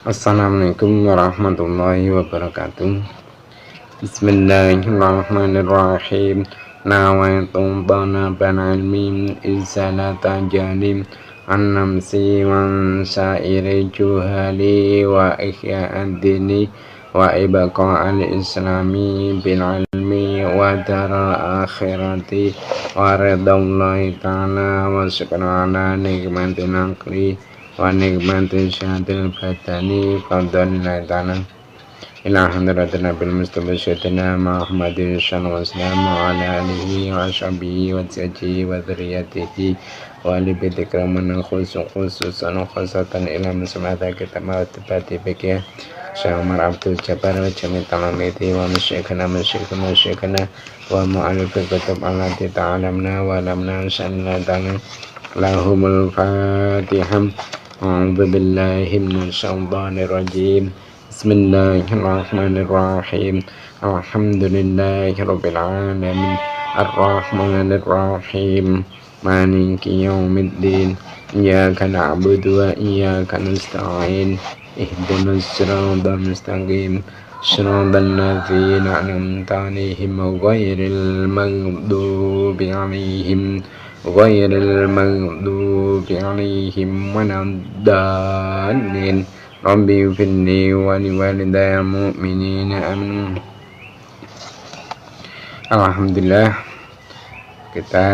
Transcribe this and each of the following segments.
Assalamualaikum warahmatullahi wabarakatuh. Bismillahirrahmanirrahim. Nawaitu talabal ilmi izalata jalim an-namsi wan sa'iri juhali wa ihya'ad dini wa ibqa'al islami bil ilmi wa daral akhirati wa ridallahi ta'ala wa syukran ala nikmatin aqli wa nikmatin syahadil badani fadlillahi ta'ala ila hadratin nabil mustafa syaitina Muhammadin sallallahu alaihi wasallam wa ala alihi wa ashabihi wa sahbihi wa dzurriyyatihi wa ali baiti kiraman khususan khasatan ila muslimata kitab ma'tibati fikih Syekh Umar Abdul Jabbar wa jami' talamiti wa masyikhana wa mu'alif kutub allati ta'alamna wa lamna sya'na ta'ala lahumul fatihah. A'udzu billahi minasyaitonir rajim. Bismillahirrahmanirrahim. Alhamdulillahirabbil alamin. Arrahmanirrahim. Maliki yaumiddin. Iyyaka na'budu wa iyyaka nasta'in. Ihdinas siratal mustaqim. Shiratal ladzina an'amta 'alaihim ghairil maghdubi 'alaihim waladdallin. Rabbi firli wa liwalidayya mu'minina amin. Alhamdulillah, kita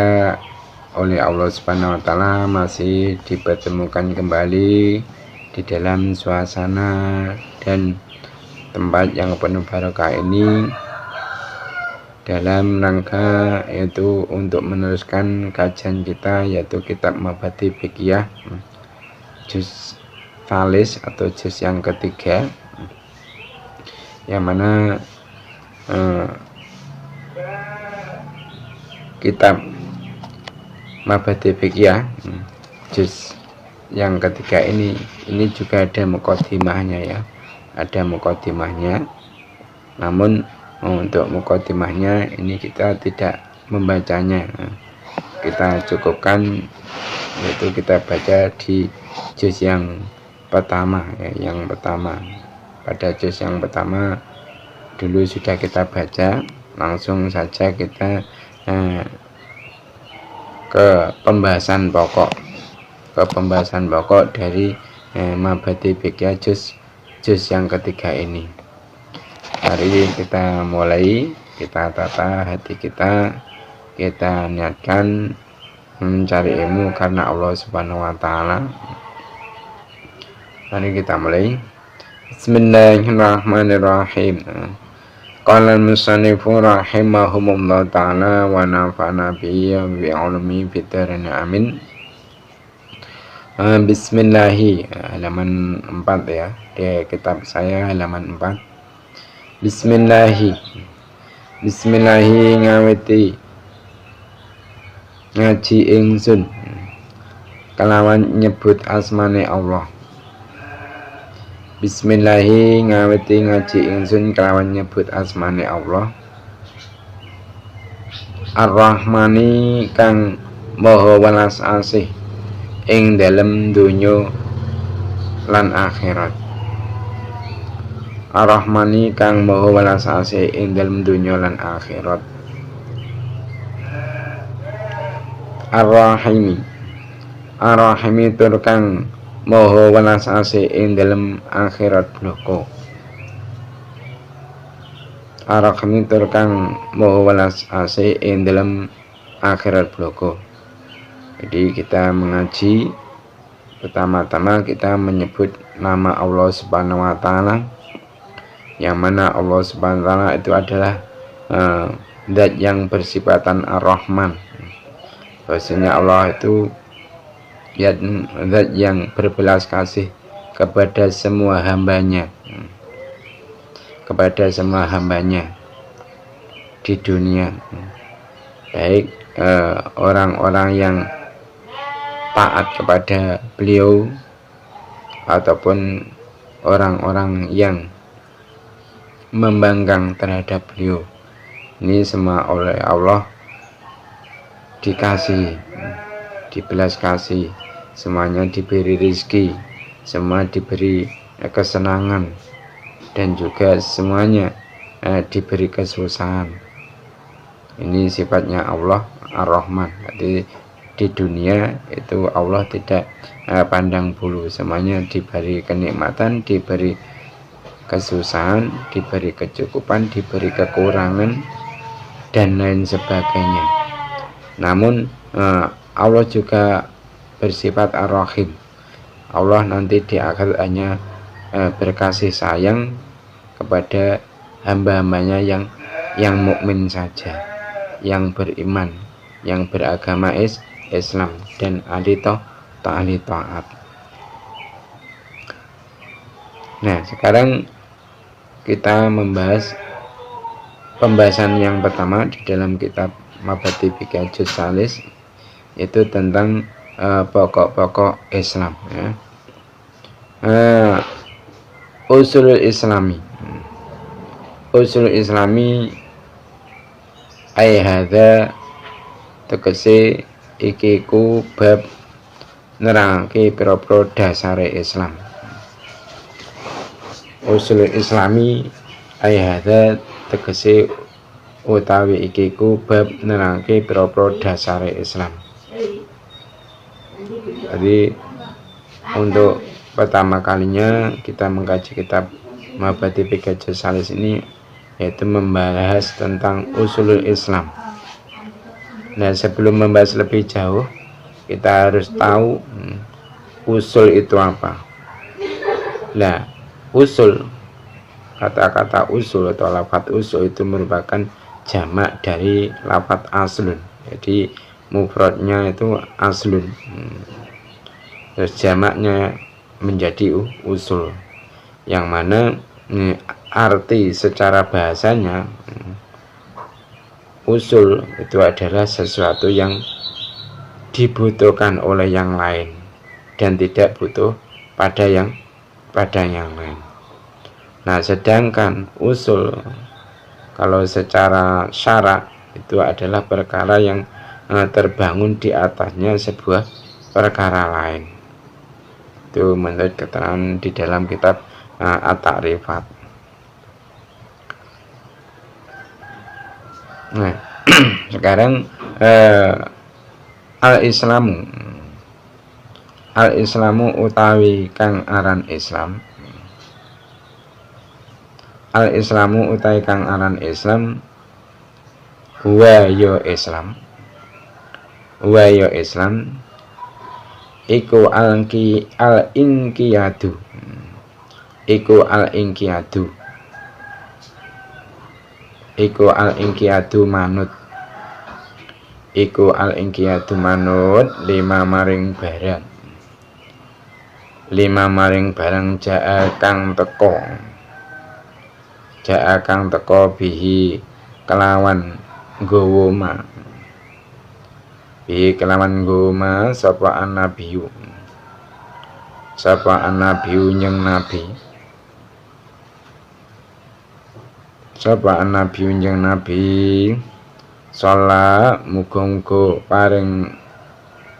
oleh Allah Subhanahu wa taala masih dipertemukan kembali di dalam suasana dan tempat yang penuh barokah ini dalam rangka yaitu untuk meneruskan kajian kita, yaitu kitab Mabadi Fiqhiyah juz Thalis atau juz yang ketiga, yang mana kitab Mabadi Fiqhiyah juz yang ketiga ini juga ada muqaddimahnya, ya, ada muqaddimahnya. Namun untuk muqaddimahnya ini kita tidak membacanya, kita cukupkan, yaitu kita baca di juz yang pertama, ya, yang pertama. Pada juz yang pertama dulu sudah kita baca, langsung saja kita ke pembahasan pokok dari Mabadi Fiqhiyah juz yang ketiga ini. Mari kita mulai, kita tata hati kita niatkan mencari ilmu karena Allah Subhanahu wa taala. Mari kita mulai. Bismillahirrahmanirrahim. Qala al-musannifu rahimahumullah ta'ala wa nafa'na bihi wa bi'ulumi fid dharain amin. Bismillahi, halaman 4, ya, di kitab saya halaman 4. Bismillahi ngawiti ngaji ingsun kelawan nyebut asmane Allah. Bismillahi ngawiti ngaji ingsun kelawan nyebut asmane Allah. Ar-Rahmani kang maha welas asih ing dalem donya lan akhirat. Ar-Rahmani kang maha welas asih ing dalem donya lan akhirat. Ar-Rahimi tur kang maha welas asih ing dalem akhirat bloko. Ar-Rahimi tur kang maha welas asih ing dalem akhirat bloko. Jadi kita mengaji, pertama-tama kita menyebut nama Allah Subhanahu wa taala, yang mana Allah Subhanahu wa taala itu adalah zat yang bersifatan Ar-Rahman. Bahwasanya Allah itu zat yang berbelas kasih kepada semua hambanya, di dunia, baik orang-orang yang taat kepada beliau ataupun orang-orang yang membangkang terhadap beliau. Ini semua oleh Allah dikasih, dibelas kasih, semuanya diberi rezeki, semua diberi kesenangan, dan juga semuanya diberi kesusahan. Ini sifatnya Allah Ar-Rahman. Jadi di dunia itu Allah tidak pandang bulu, semuanya diberi kenikmatan, diberi kesusahan, diberi kecukupan, diberi kekurangan, dan lain sebagainya. Namun Allah juga bersifat Ar-Rahim. Allah nanti di akhir hanya berkasih sayang kepada hamba-hambanya yang mukmin saja, yang beriman, yang beragama Islam, dan ahli taat. Nah, sekarang kita membahas pembahasan yang pertama di dalam kitab Mabadi Fikih Juz Salis, itu tentang pokok-pokok Islam, ya. Usulul Islami. Usul Islami ai hadza tegese iki ku bab nerangake pira-pira dasare Islam. Usul Islami ai hadza tegese utawi iki ku bab nerangake pira-pira dasare Islam. Jadi untuk pertama kalinya kita mengkaji kitab Mabadi Fikih Juz Salis ini, yaitu membahas tentang usulul Islam. Nah, sebelum membahas lebih jauh, kita harus tahu usul itu apa. Nah, usul, kata-kata usul atau lafadz usul itu merupakan jamak dari lafadz aslun. Jadi mufradnya itu aslun, terus jamaknya menjadi usul, yang mana arti secara bahasanya usul itu adalah sesuatu yang dibutuhkan oleh yang lain dan tidak butuh pada yang lain. Nah, sedangkan usul kalau secara syarak itu adalah perkara yang terbangun di atasnya sebuah perkara lain. Itu menurut keterangan di dalam kitab At-Ta'rifat. Nah, sekarang Al-Islamu utawi kang aran Islam. Al-Islamu utawi kang aran Islam wa yo Islam. Wa yo Islam iku al-inqiyadu. Iku al-inqiyadu. Iku al-inqiyadu manut. Iku al-inqiyadu manut lima maring barang. Lima maring barang jaa kang teko. Jaa kang teko bihi kelawan nggawa ma. Bihi kelawan nggawa ma sapa an-nabiyyu. Sapa an-nabiyyu nyeng nabi. Sapa an-nabiyyu nyeng nabi. Sholat muga-muga paring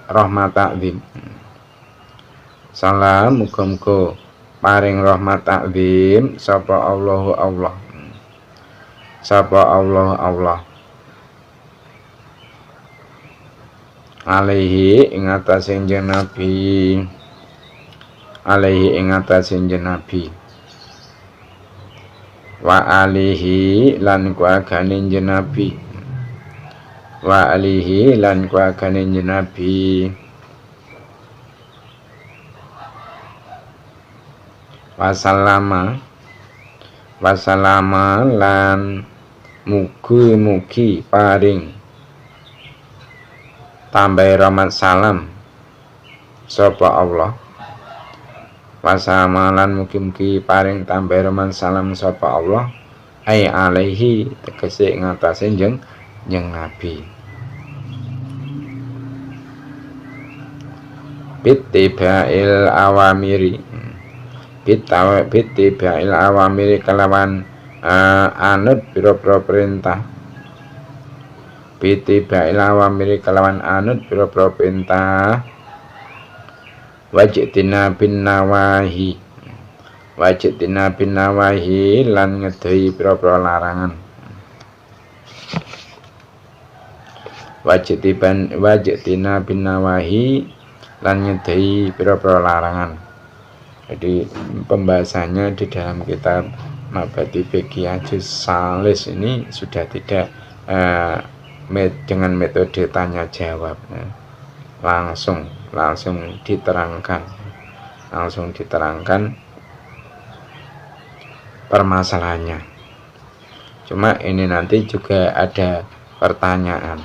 rahmat takzim. Sholat muga-muga paring rahmat takzim sapa Allahu Allah. Sapa Allah alaihi ing atase jeneng nabi. Alaihi ing atase jeneng nabi. Wa alihi lan keluargane jeneng nabi. Wa alihi lan keluargane jeneng nabi. Wasallama lan mugi-mugi paring tambah rahmat salam sapa Allah. Wasallama lan mugi-mugi paring tambah rahmat salam sapa Allah. Ai alaihi tegese ngatasi jeneng nabi. Bittiba'il awamiri. Bittiba'il awamiri kelawan anut pira-pira perintah. Bittiba'il awamiri kelawan anut pira-pira perintah. Wajtina bin nawahi wajtina binawahi lan ngedoi pira-pira larangan. Wajtina binawahi lan ngedoi pira-pira larangan. Jadi pembahasannya di dalam kitab Mabadi Fiqih Juz Salis ini sudah tidak dengan metode tanya jawab, langsung diterangkan permasalahannya. Cuma ini nanti juga ada pertanyaan.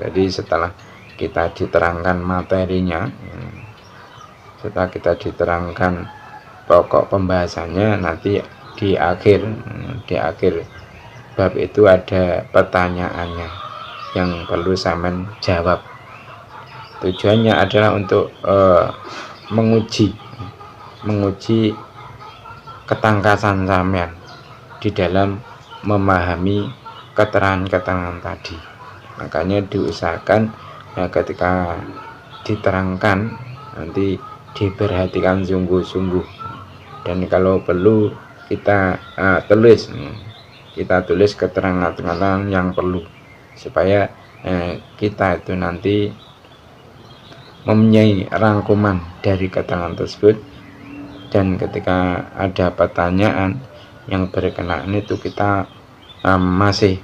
Jadi setelah kita diterangkan materinya, setelah kita diterangkan pokok pembahasannya, nanti di akhir bab itu ada pertanyaannya yang perlu sampean jawab. Tujuannya adalah untuk menguji ketangkasan sampean di dalam memahami keterangan-keterangan tadi. Makanya diusahakan ketika diterangkan nanti diperhatikan sungguh-sungguh, dan kalau perlu kita tulis keterangan-keterangan yang perlu supaya kita itu nanti mempunyai rangkuman dari keterangan tersebut, dan ketika ada pertanyaan yang berkenaan itu kita masih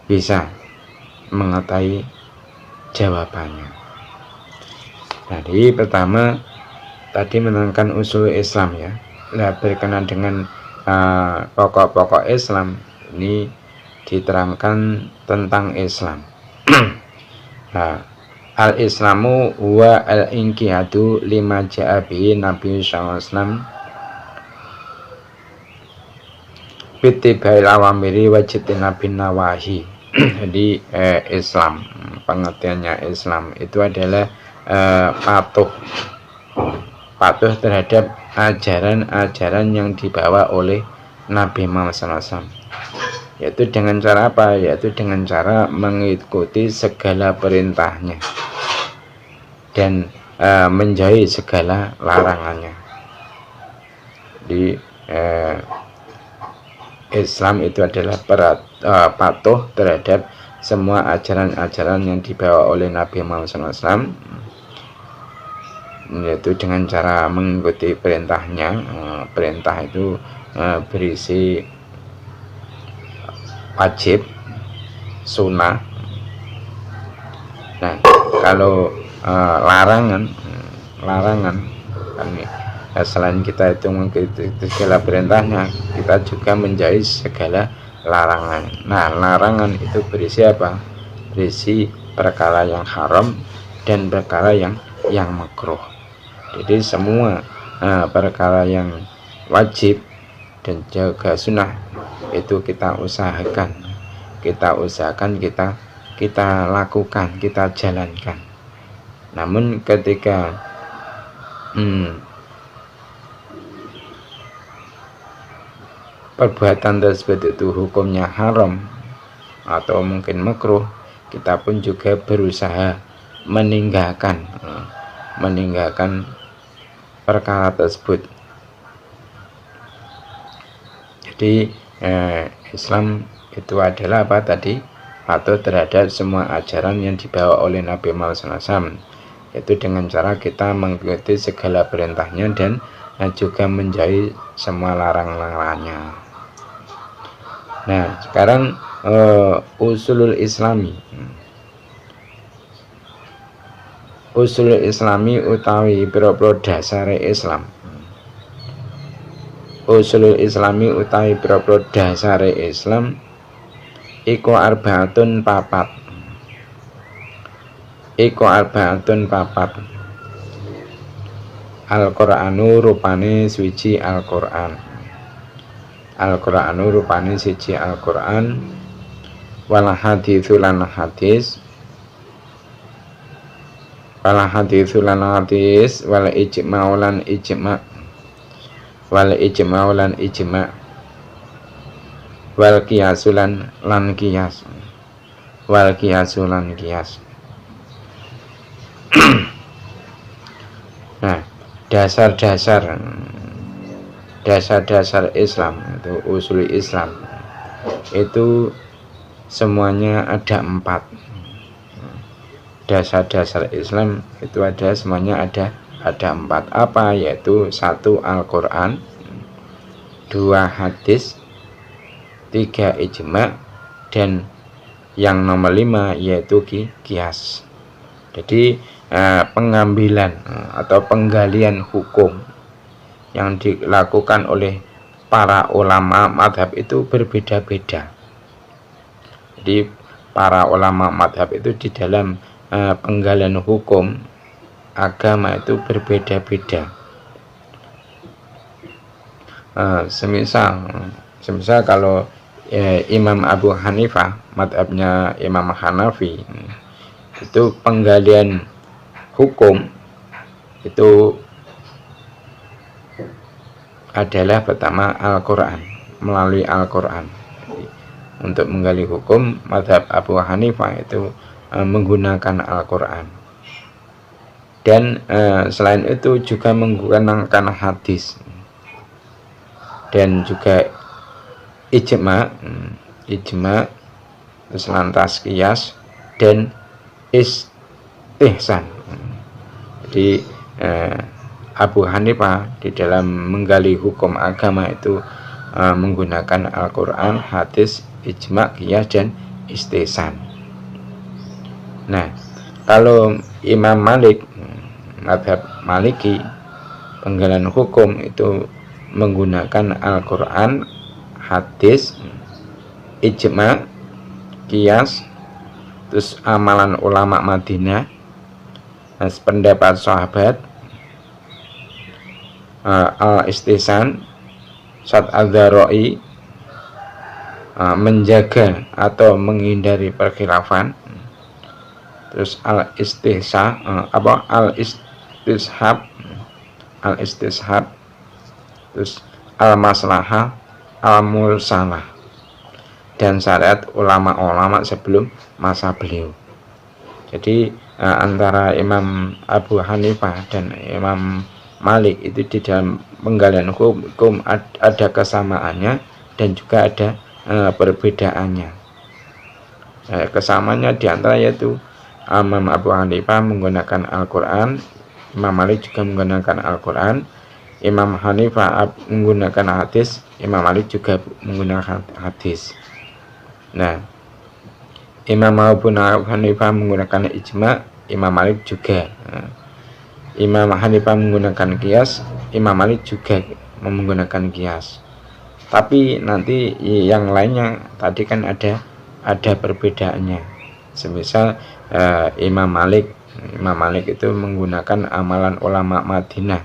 bisa mengetahui jawabannya. Jadi pertama tadi menerangkan usul Islam ya. Nah, berkenaan dengan pokok-pokok Islam ini diterangkan tentang Islam. Nah, al-Islamu huwa al-inqiyadu lima ja'a bihi Nabi sallallahu alaihi wasallam bittibail awamiri wajtinabin nawahi. Jadi Islam, pengertiannya Islam itu adalah patuh terhadap ajaran-ajaran yang dibawa oleh Nabi Muhammad SAW. Yaitu dengan cara apa? Yaitu dengan cara mengikuti segala perintahnya dan menjauhi segala larangannya. Di Islam itu adalah patuh terhadap semua ajaran-ajaran yang dibawa oleh Nabi Muhammad SAW, yaitu dengan cara mengikuti perintahnya. Perintah itu berisi wajib, sunnah. Nah, kalau larangan kan selain kita itu mengikuti segala perintahnya, kita juga menjauhi segala larangan. Nah, larangan itu berisi apa? Berisi perkara yang haram dan perkara yang makruh. Jadi semua perkara yang wajib dan juga sunnah itu kita usahakan kita lakukan, kita jalankan. Namun ketika perbuatan tersebut itu hukumnya haram atau mungkin makruh, kita pun juga berusaha meninggalkan perkara tersebut. Jadi Islam itu adalah apa tadi? Patuh terhadap semua ajaran yang dibawa oleh Nabi Muhammad SAW, yaitu dengan cara kita mengikuti segala perintahnya dan juga menjauhi semua larangan-larangannya. Nah, sekarang usulul Islami. Usulul Islami utawi pira-pira dasare Islam. Usulul Islami utawi pira-pira dasare Islam iku arbaatun papat. Al-Qur'anu rupane suci Al-Qur'an. Al-Qur'anu rupane siji Al-Qur'an, wal haditsu lan hadis, wal ijma'u lan ijma', wal qiyasu lan qiyas, Nah, dasar-dasar dasar-dasar Islam, itu usul Islam, itu semuanya ada 4. Dasar-dasar Islam itu semuanya ada 4. Apa? Yaitu 1 Al-Quran, 2 hadis, 3 ijma, dan yang nomor 5 yaitu qiyas. Jadi pengambilan atau penggalian hukum yang dilakukan oleh para ulama madhab itu berbeda-beda. Jadi para ulama madhab itu di dalam penggalian hukum agama itu berbeda-beda. Semisal kalau Imam Abu Hanifah, madhabnya Imam Hanafi, itu penggalian hukum itu adalah pertama Al-Quran, melalui Al-Quran. Untuk menggali hukum, madhab Abu Hanifah itu menggunakan Al-Quran. Dan selain itu juga menggunakan hadis dan juga ijma, terus lantas qiyas dan istihsan. Jadi Abu Hanifah di dalam menggali hukum agama itu menggunakan Al-Quran, hadis, ijma, qiyas, dan istihsan. Nah, kalau Imam Malik, madhab Maliki, penggalian hukum itu menggunakan Al-Quran, hadis, ijma, qiyas, terus amalan ulama Madinah, pendapat sahabat, al-istihsan, syad al-dzara'i, menjaga atau menghindari perkhilafan, terus al-istishab, terus al-maslahah, al-mursalah, dan syariat ulama-ulama sebelum masa beliau. Jadi antara Imam Abu Hanifah dan Imam Malik itu di dalam penggalian hukum ada kesamaannya dan juga ada perbedaannya. Kesamaannya diantara yaitu Imam Abu Hanifah menggunakan Al-Quran, Imam Malik juga menggunakan Al-Quran, Imam Hanifah menggunakan hadis, Imam Malik juga menggunakan hadis. Nah, Imam Abu Hanifah menggunakan ijma, Imam Malik juga. Imam Hanifah menggunakan qiyas, Imam Malik juga menggunakan qiyas. Tapi nanti yang lainnya tadi kan ada perbedaannya. Semisal Imam Malik itu menggunakan amalan ulama Madinah,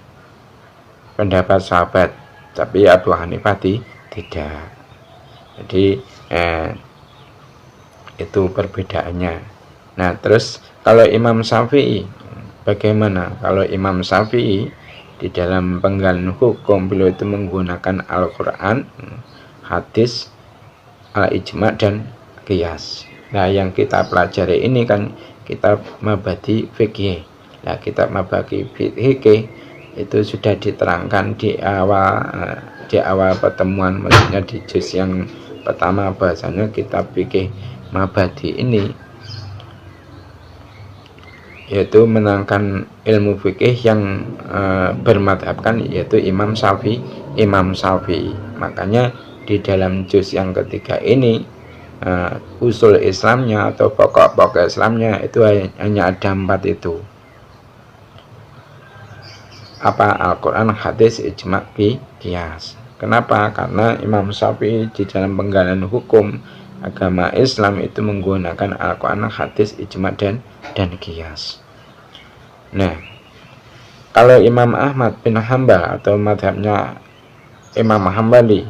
pendapat sahabat, tapi Abu Hanifah tidak. Jadi itu perbedaannya. Nah, terus kalau Imam Syafi'i bagaimana? Kalau Imam Syafi'i di dalam penggalian hukum beliau itu menggunakan Al-Quran, hadis, al-ijma, dan qiyas. Nah, yang kita pelajari ini kan kitab Mabadi Fikih. Nah, kitab Mabadi Fikih itu sudah diterangkan di awal pertemuan, maksudnya di juz yang pertama, bahasanya kitab Fikih Mabadi ini yaitu menerangkan ilmu fikih yang bermadhabkan yaitu Imam Syafi'i. Makanya di dalam juz yang ketiga ini usul Islamnya atau pokok-pokok Islamnya itu hanya ada 4 itu. Apa? Al-Quran, hadis, ijma, qiyas. Kenapa? Karena Imam Syafi'i di dalam penggalian hukum agama Islam itu menggunakan Al-Quran, hadis, ijma, dan qiyas. Nah, kalau Imam Ahmad bin Hanbal atau madhabnya Imam Hambali,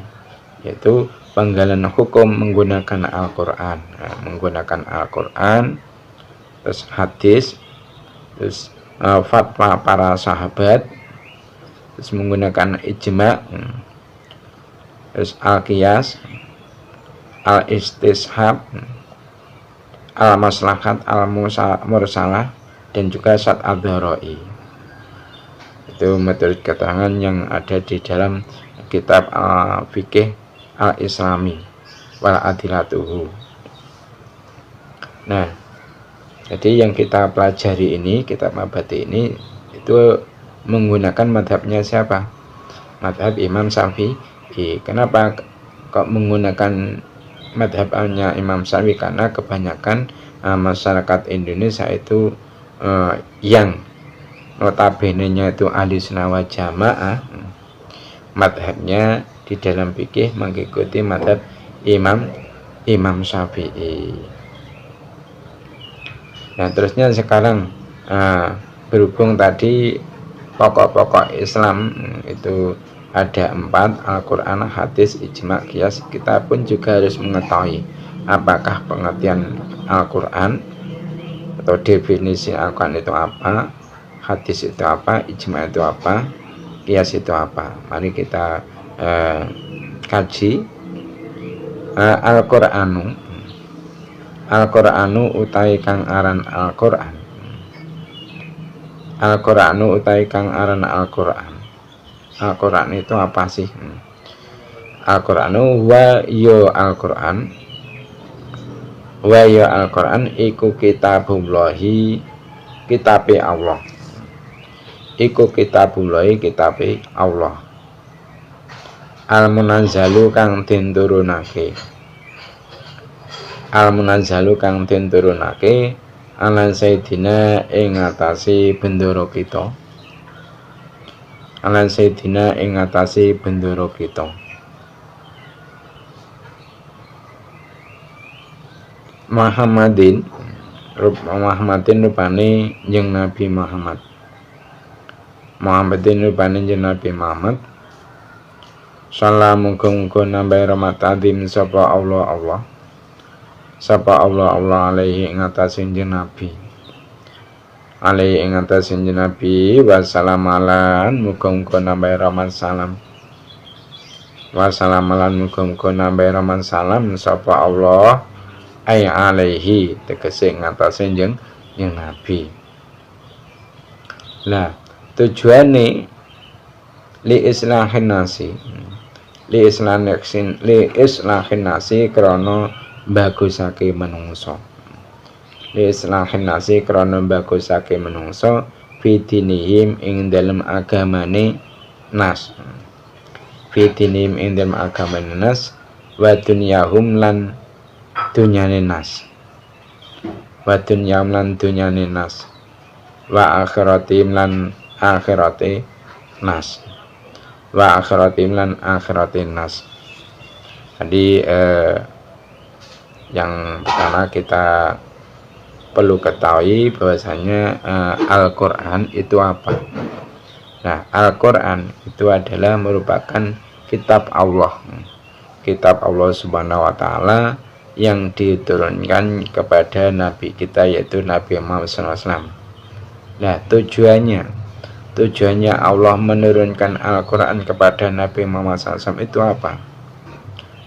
yaitu penggalian hukum menggunakan Al-Quran, terus hadis, terus fatwa para sahabat, terus menggunakan ijma, terus al-qiyas, al-istishab, al-maslahat, al-mursalah, dan juga syad al-dzara'i. Itu metode keterangan yang ada di dalam kitab fikih al-islami wal adilatuhu. Nah, jadi yang kita pelajari ini, kitab Mabadi ini itu menggunakan madhabnya siapa? Madhab Imam Syafi'i. Kenapa kok menggunakan madhabnya Imam Syafi'i? Karena kebanyakan masyarakat Indonesia itu yang notabene-nya itu ahli sunnah wal jamaah, madhabnya di dalam fikih mengikuti madhab Imam Syafi'i. Nah, terusnya sekarang berhubung tadi pokok-pokok Islam itu ada 4, Al-Quran, hadis, ijma, qiyas. Kita pun juga harus mengetahui apakah pengertian Al-Quran atau definisi Al-Quran itu apa, hadis itu apa, ijma itu apa, qiyas itu apa. Mari kita kaji. Al-Qur'anu utai kang aran Al-Qur'an. Al-Qur'anu utai kang aran Al-Qur'an. Al-Qur'an itu apa sih? Al-Qur'anu wa yo Al-Qur'an. Wa yo Al-Qur'an iku kitabullahi, kitabe Allah. Iku kitabullahi, kitabe Allah. Al-munazzalu kang den turunake. Al-munazzalu kang den turunake ala sayyidina ing ngatasi bendoro kita. Ala sayyidina ing ngatasi bendoro kita. Muhammadin rupane jeung Nabi Muhammad. Muhammadin rupane jeung Nabi Muhammad. Salam muga-muga nambah rahmat adim sapa Allah sapa Allah alaihi ing atase Nabi, alaihi ing atase Nabi. Wassalamulan muga-muga nambah rahmat salam. Wassalamulan muga-muga nambah rahmat salam sapa Allah ay alaihi, tegese ing atase Nabi. Lah tujuane li islahin nasi, li islahin nasi krana bagusake menungso. Li islahin nasi krana bagusake menungso fidinihim ing dalem agamane nas. Fidinihim ing dalem agamane nas wa dunyahum lan dunyane nas. Wa dunyahum lan dunyane nas. Wa akhiratim lan akhirate nas. Wa akhiratim lan akhiratin nas. Jadi yang pertama kita perlu ketahui bahwasanya Al-Quran itu apa. Nah, Al-Quran itu adalah merupakan kitab Allah, kitab Allah Subhanahu wa Ta'ala yang diturunkan kepada Nabi kita, yaitu Nabi Muhammad SAW. Nah, tujuannya Allah menurunkan Al-Quran kepada Nabi Muhammad SAW itu apa?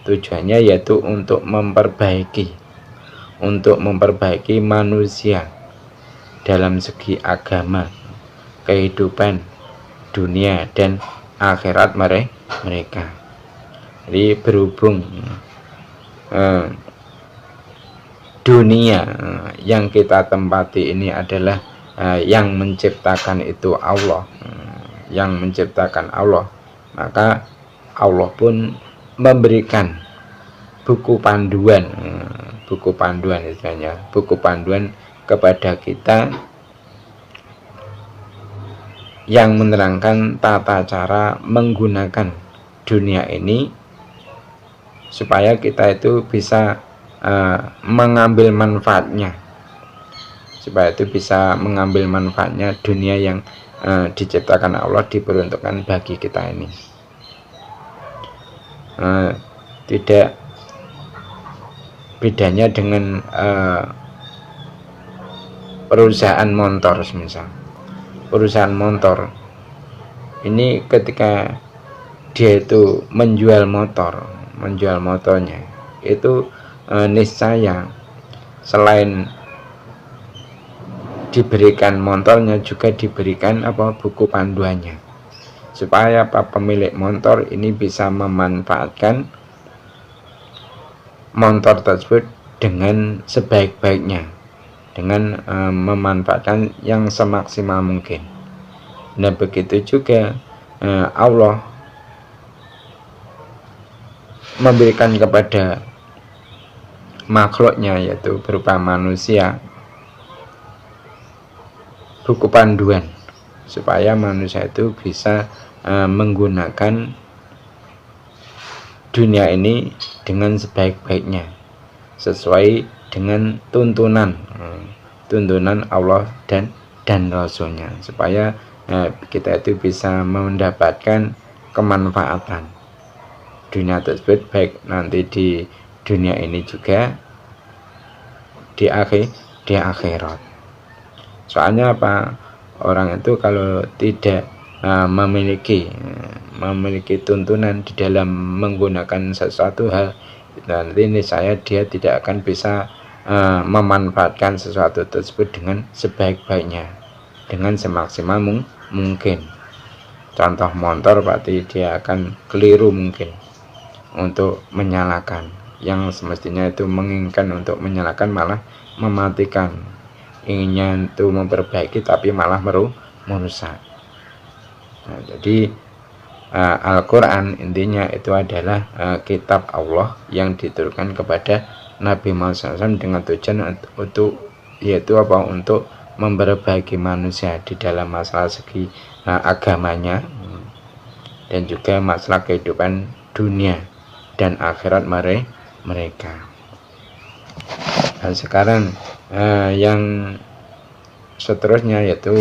Tujuannya yaitu untuk memperbaiki manusia dalam segi agama, kehidupan dunia dan akhirat mereka. Jadi berhubung dunia yang kita tempati ini adalah yang menciptakan itu Allah, maka Allah pun memberikan buku panduan istilahnya, buku panduan kepada kita yang menerangkan tata cara menggunakan dunia ini supaya kita itu bisa mengambil manfaatnya, dunia yang diciptakan Allah, diperuntukkan bagi kita ini. Tidak bedanya dengan perusahaan motor. Misal perusahaan motor ini ketika dia itu menjual motornya itu niscaya selain diberikan motornya juga diberikan buku panduannya, supaya pemilik motor ini bisa memanfaatkan motor tersebut dengan sebaik-baiknya, dengan memanfaatkan yang semaksimal mungkin. Nah, begitu juga Allah memberikan kepada makhluknya, yaitu berupa manusia, buku panduan supaya manusia itu bisa menggunakan dunia ini dengan sebaik-baiknya, sesuai dengan tuntunan Allah dan Rasulnya, supaya kita itu bisa mendapatkan kemanfaatan dunia tersebut, baik nanti di dunia ini juga di akhirat. Soalnya apa? Orang itu kalau tidak memiliki tuntunan di dalam menggunakan sesuatu hal, nanti ini dia tidak akan bisa memanfaatkan sesuatu tersebut dengan sebaik-baiknya, dengan semaksimal mungkin. Contoh motor, berarti dia akan keliru mungkin untuk menyalakan, yang semestinya itu menginginkan untuk menyalakan malah mematikan, inginnya itu memperbaiki tapi malah merusak. Nah, jadi Al-Quran intinya itu adalah kitab Allah yang diturunkan kepada Nabi Muhammad SAW dengan tujuan untuk memperbaiki manusia di dalam masalah segi agamanya, dan juga masalah kehidupan dunia dan akhirat mereka. Nah, sekarang yang seterusnya yaitu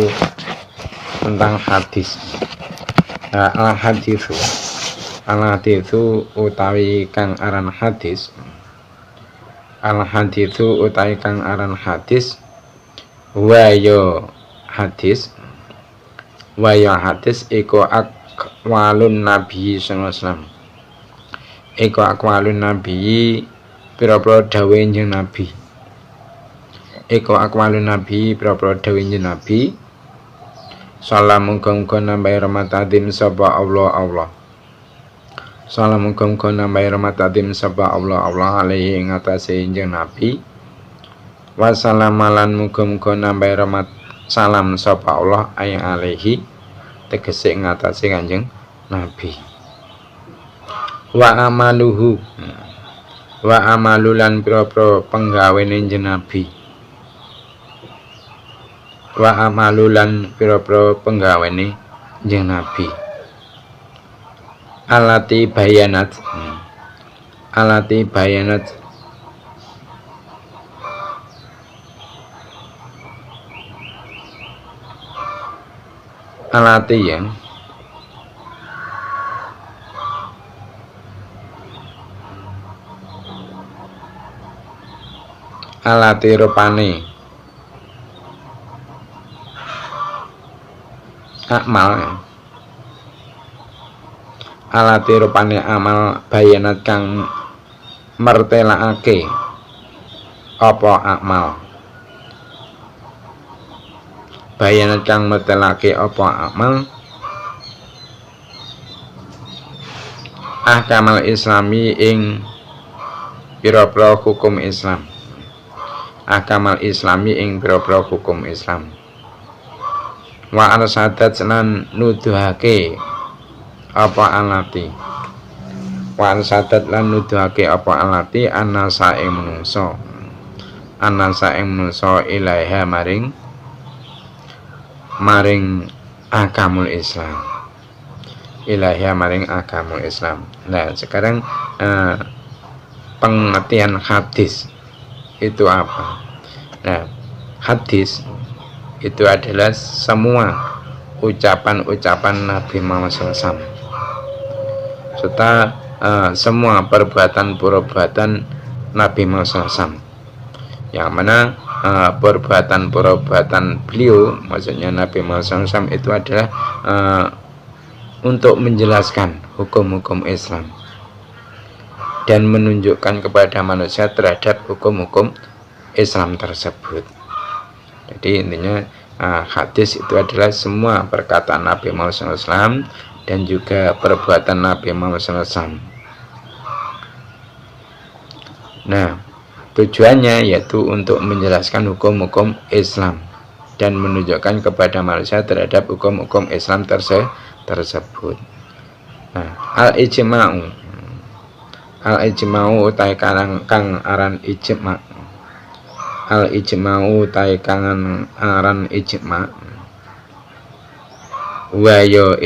tentang hadis. Al-haditsu utawi kang aran hadis. Al-haditsu utawi kang aran hadis wa hadis iku aqwalun nabi sallallahu alaihi wasallam. Iku aqwalun nabi, pira-pira dawuhe kanjeng Nabi. Iku aqwalun nabi, pira-pira dawuhe kanjeng Nabi. Salam muga-muga nambahi rahmat adim sapa Allah. Salam muga-muga nambahi rahmat adim sapa Allah alaihi ing atase kanjeng Nabi. Wassalam lan muga-muga nambahi rahmat salam sapa Allah ayang alaihi, tegese ing atase kanjeng Nabi. Wa amalulan pira-pira penggawene kanjeng Nabi. Wa amalulan pira-pira penggawene kanjeng Nabi. Alati bayanat alati ya alati rupane amal, alati rupane amal bayanat kang mertelakake apa amal, bayanat kang mertelakake apa amal ahkamal islami ing pira-pira hukum Islam. Ahkamal islami ing pira-pira hukum Islam. Wa arsadat lan nuduhake apa alati. Wa arsadat lan nuduhake apa alati anasa ing menungso ilaiha maring agamul Islam. Ilaiha maring agamul Islam. Nah, sekarang pengertian hadis itu apa? Nah, hadis itu adalah semua ucapan-ucapan Nabi Muhammad SAW, serta semua perbuatan-perbuatan Nabi Muhammad SAW, yang mana perbuatan-perbuatan beliau, maksudnya Nabi Muhammad SAW, itu adalah untuk menjelaskan hukum-hukum Islam dan menunjukkan kepada manusia terhadap hukum-hukum Islam tersebut. Jadi intinya hadis itu adalah semua perkataan Nabi Muhammad SAW dan juga perbuatan Nabi Muhammad SAW. Nah, tujuannya yaitu untuk menjelaskan hukum-hukum Islam dan menunjukkan kepada manusia terhadap hukum-hukum Islam tersebut. Nah, al-ijma'u utai kang aran ijma'. Al-ijma'u utai kang aran ijma'. Wa yo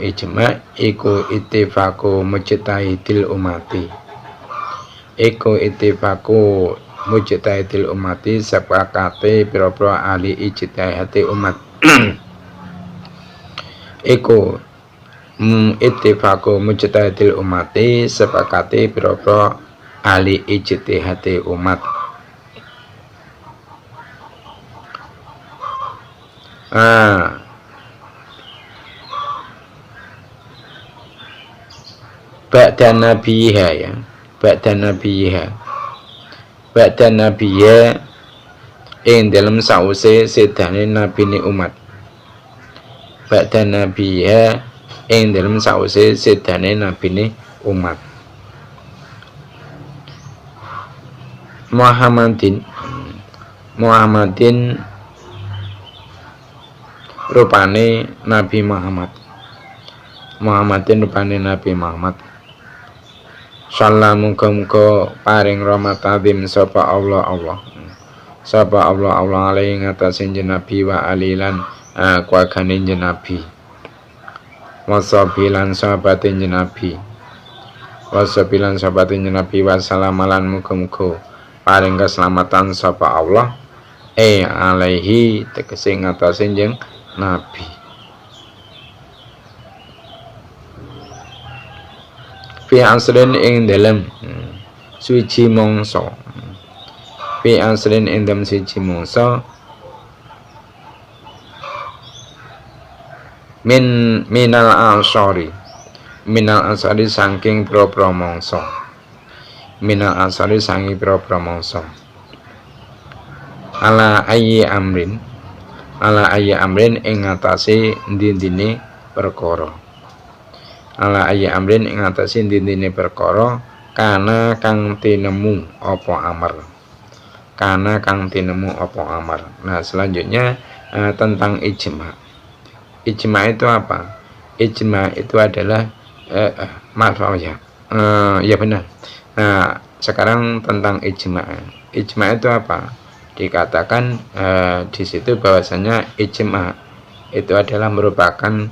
ijma' iku ittifaqu mujtahidil umati. Iku ittifaku mujtahidil umati, sepakate pira-pira ahli ijtihad umat. Iku ittifaku mujtahidil umati, sepakate pira-pira ahli ijtihad umat. Ba'da nabiha ya. Ba'da nabiya ing dalam sause sedane nabine umat. Ba'da nabiya ing dalam sause sedane nabine umat. Muhammadin rupane Nabi Muhammad. Muhammadin rupane Nabi Muhammad. Salam muga-muga paring rahmat azim sapa Allah sapa Allah alaihi ngatasé Nabi wa alilan kuagane Nabi wasabilan sahabate Nabi wasalaman muga-muga paring keselamatan sapa Allah alaihi tegese ngatasé Nabi. Fi asrin ing dalem suci mongso. Fi asrin ing dalem suci mongso minal ansari saking pro mongso. Minal ansari saking pro mongso. Ala ayyi amrin ing ngatasi ndine perkara. Ala ayyi amrin ing ngatasi ndine perkara kana kang tinemu apa amar. Nah, selanjutnya tentang ijma. Ijma itu apa? Ijma itu adalah ya benar. Nah, sekarang tentang ijma. Ijma itu apa? Dikatakan di situ bahwasanya ijma itu adalah merupakan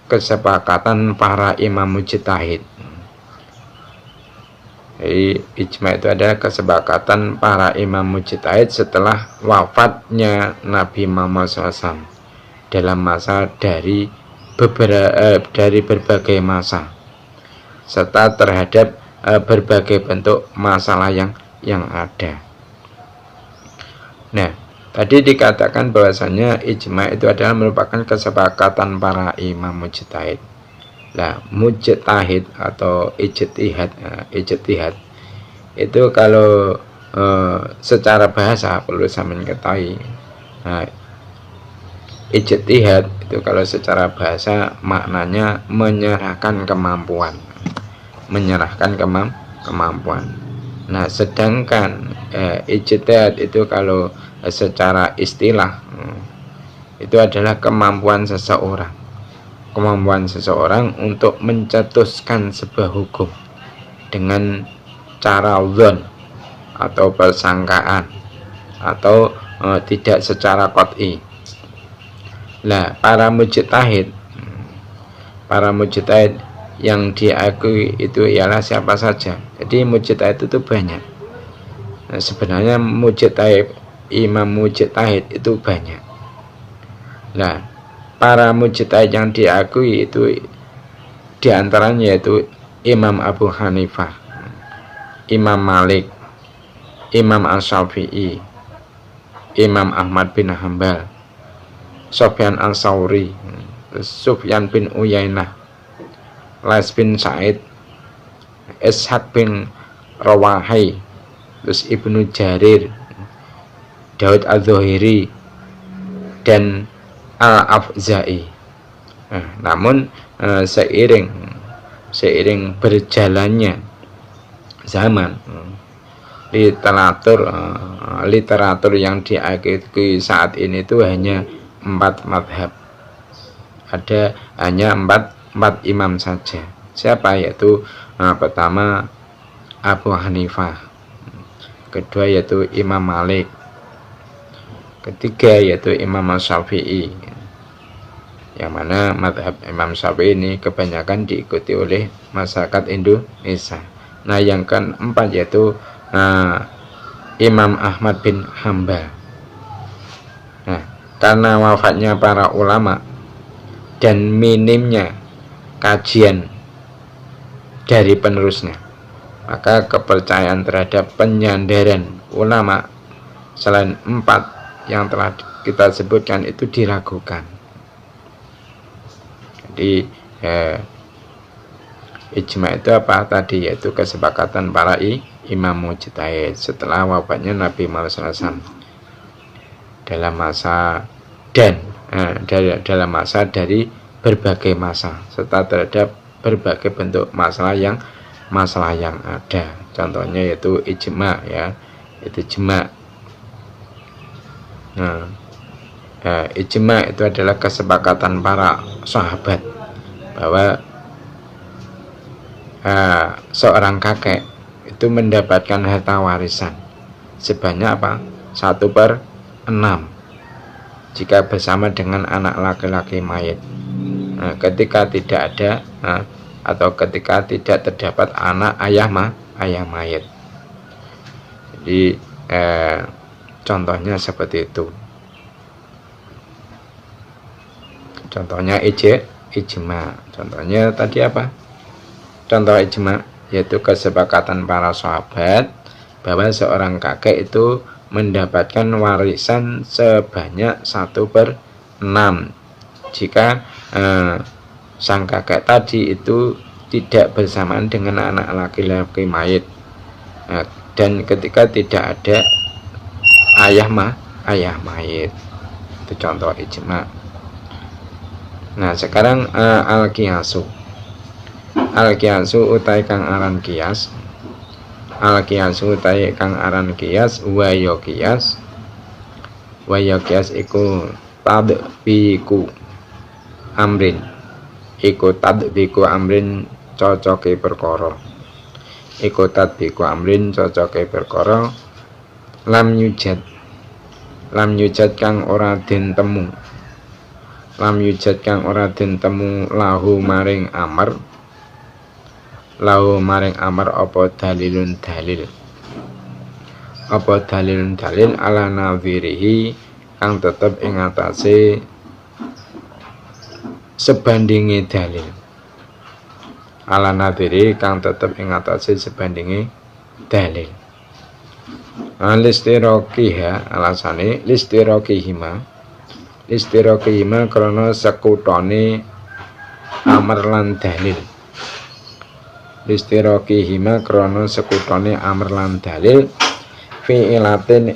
kesepakatan para imam mujtahid. Jadi ijma itu adalah kesepakatan para imam mujtahid setelah wafatnya Nabi Muhammad SAW dalam masa dari berbagai masa serta terhadap berbagai bentuk masalah yang ada. Nah, tadi dikatakan bahwasanya ijma itu adalah merupakan kesepakatan para imam mujtahid. Nah, mujtahid atau ijtihad itu kalau secara bahasa perlu saya ketahui. Nah, ijtihad itu kalau secara bahasa maknanya menyerahkan kemampuan. Nah, sedangkan ijtihad itu kalau secara istilah itu adalah kemampuan seseorang untuk mencetuskan sebuah hukum dengan cara dzon atau persangkaan atau tidak secara qat'i. Nah, para mujtahid yang diakui itu ialah siapa saja. Jadi mujtahid itu banyak. Nah, sebenarnya imam mujtahid itu banyak. Nah, para mujtahid yang diakui itu diantaranya yaitu Imam Abu Hanifah, Imam Malik, Imam Asy-Syafi'i, Imam Ahmad bin Hanbal, Sufyan Ats-Tsauri, Sufyan bin Uyainah, Lais bin Sa'id, Ishaq bin Rawahi, terus Ibnu Jarir, Daud Az-Zuhairi, dan Al-Afza'i. Namun seiring berjalannya zaman, literatur yang diakui saat ini itu hanya 4 madhab. Ada hanya empat imam saja. Siapa? Yaitu pertama Abu Hanifah, kedua yaitu Imam Malik, ketiga yaitu Imam Syafi'i, yang mana madhab Imam Syafi'i ini kebanyakan diikuti oleh masyarakat Indonesia. Nah, yang keempat yaitu Imam Ahmad bin Hambal. Nah, karena wafatnya para ulama dan minimnya kajian dari penerusnya, maka kepercayaan terhadap penyandaran ulama selain 4 yang telah kita sebutkan itu diragukan. Jadi ijma itu apa tadi? Yaitu kesepakatan para imam mujtahid setelah wafatnya Nabi Muhammad SAW dalam masa dari berbagai masa, serta terhadap berbagai bentuk masalah yang ada. Contohnya yaitu ijma, ya, itu ijma. Ijma itu adalah kesepakatan para sahabat bahwa seorang kakek itu mendapatkan harta warisan sebanyak 1/6 jika bersama dengan anak laki-laki mayit. Ketika tidak ada atau ketika tidak terdapat anak ayah mayit. Jadi contohnya seperti itu. Contohnya ijma. Contohnya tadi apa? Contoh ijma yaitu kesepakatan para sahabat bahwa seorang kakek itu mendapatkan warisan sebanyak 1/6 jika sang kakek tadi itu tidak bersamaan dengan anak laki-laki mayit, dan ketika tidak ada ayah mayit. Itu contoh ijma. Nah, sekarang al-qiyasu utai kang aran qiyas. Al-qiyasu utai kang aran qiyas wa qiyas iku tadbiku amrin, iku tadbiku amrin cocoke perkara, iku tadbiku amrin cocoke perkara lam yujad kang ora den temu, lahu maring amar apa dalilun dalil ala nadhirihi kang tetep ing atase sebandinge dalil, ala nadhiri kang tetep ing atase sebandinge dalil. Listirokiha alasane listirokihima krana sekutone amar lan dalil. Listirokihima krana sekutone amar lan dalil fi ilatin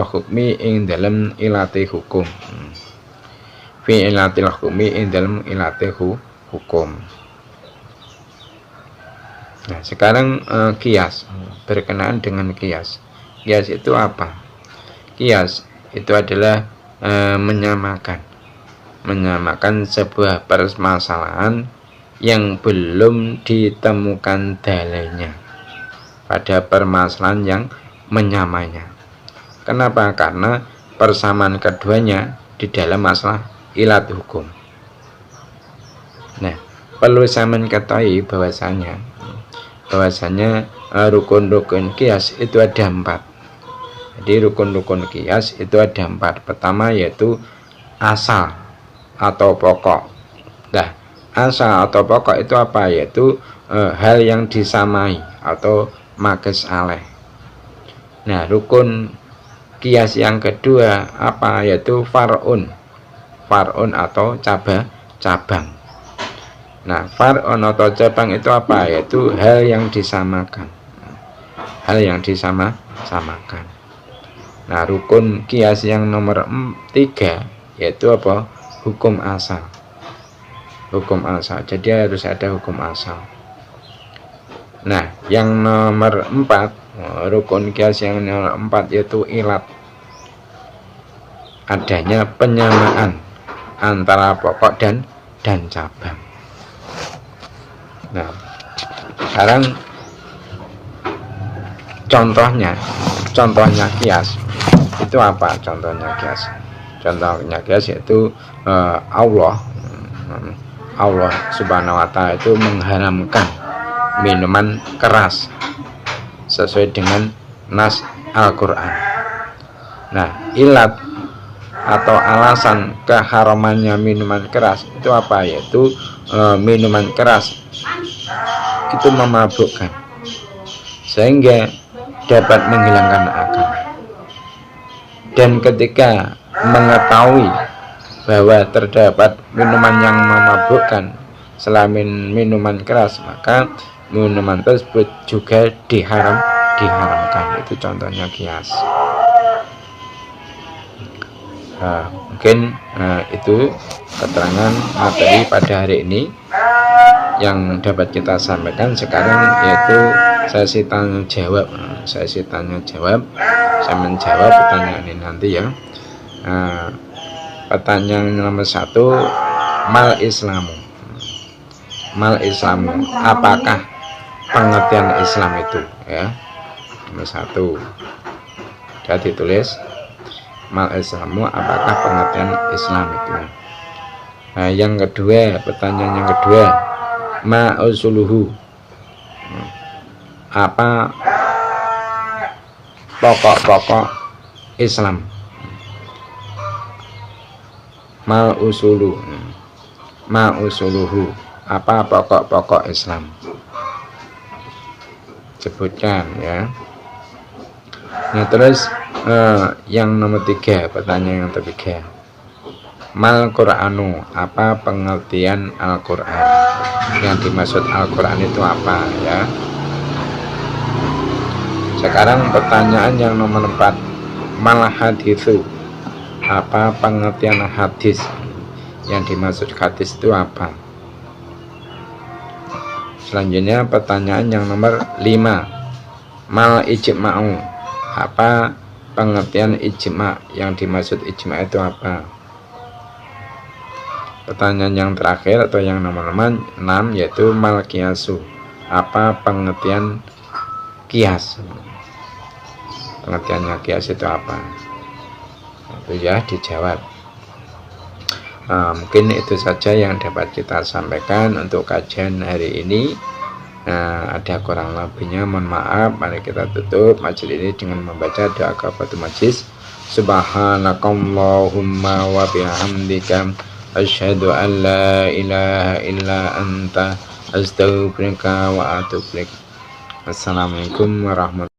hukmi ing dalem ilate hukum. Fi ilatil hukmi ing dalem ilate hukum. Nah, sekarang qiyas, berkenaan dengan qiyas. Qiyas itu apa? Qiyas itu adalah menyamakan sebuah permasalahan yang belum ditemukan dalilnya pada permasalahan yang menyamanya. Kenapa? Karena persamaan keduanya di dalam masalah ilat hukum. Nah, perlu saya mengetahui bahwasanya rukun-rukun qiyas itu ada 4. Jadi rukun-rukun qiyas itu ada 4. Pertama yaitu asal atau pokok. Nah, asal atau pokok itu apa? Yaitu hal yang disamai atau makes aleh. Nah, rukun qiyas yang kedua apa? Yaitu far'un atau cabang. Nah, far'un atau cabang itu apa? Yaitu hal yang disamakan. Nah, rukun qiyas yang nomor 3 yaitu apa? hukum asal. Hukum asal. Jadi harus ada hukum asal. Nah, yang nomor 4, rukun kias yang nomor 4 yaitu ilat. Adanya penyamaan antara pokok dan cabang. Nah, sekarang contohnya kias itu apa? Contohnya kias yaitu Allah Subhanahu wa Ta'ala itu mengharamkan minuman keras sesuai dengan nas Al-Qur'an. Nah, ilat atau alasan keharamannya minuman keras itu apa? Yaitu minuman keras itu memabukkan sehingga dapat menghilangkan akal. Dan ketika mengetahui bahwa terdapat minuman yang memabukkan selain minuman keras, maka minuman tersebut juga diharamkan. Itu contohnya kias. Mungkin itu keterangan materi pada hari ini yang dapat kita sampaikan. Sekarang yaitu sesi tanya jawab. Saya menjawab pertanyaan ini nanti ya. Pertanyaan nomor 1, mal Islamu, apakah pengertian Islam itu ya? Nomor 1 sudah ditulis, mal Islamu, apakah pengertian Islam itu. Nah, yang kedua, pertanyaan yang kedua, ma usuluhu, apa pokok-pokok Islam. Ma usuluhu, apa pokok-pokok Islam, sebutkan ya. Nah, terus yang nomor 3, pertanyaan yang ketiga, mal Qur'anu, apa pengertian Al-Qur'an. Yang dimaksud Al-Qur'an itu apa ya. Sekarang pertanyaan yang nomor 4, mal haditsu, apa pengertian hadis. Yang dimaksud hadis itu apa. Selanjutnya pertanyaan yang nomor 5, mal ijma'u, apa pengertian ijma'. Yang dimaksud ijma' itu apa. Pertanyaan yang terakhir atau yang nomor 6 yaitu mal qiyasu, apa pengertian kias. Pengertiannya kias itu apa. Itu ya dijawab. Mungkin itu saja yang dapat kita sampaikan untuk kajian hari ini. Ada kurang lebihnya mohon maaf. Mari kita tutup majelis ini dengan membaca doa kafaratul majelis. Subhanakallahumma wa bihamdika asyhadu an la ilaha illa anta astaghfiruka wa atubu ilaik. Assalamualaikum warahmatullahi wabarakatuh.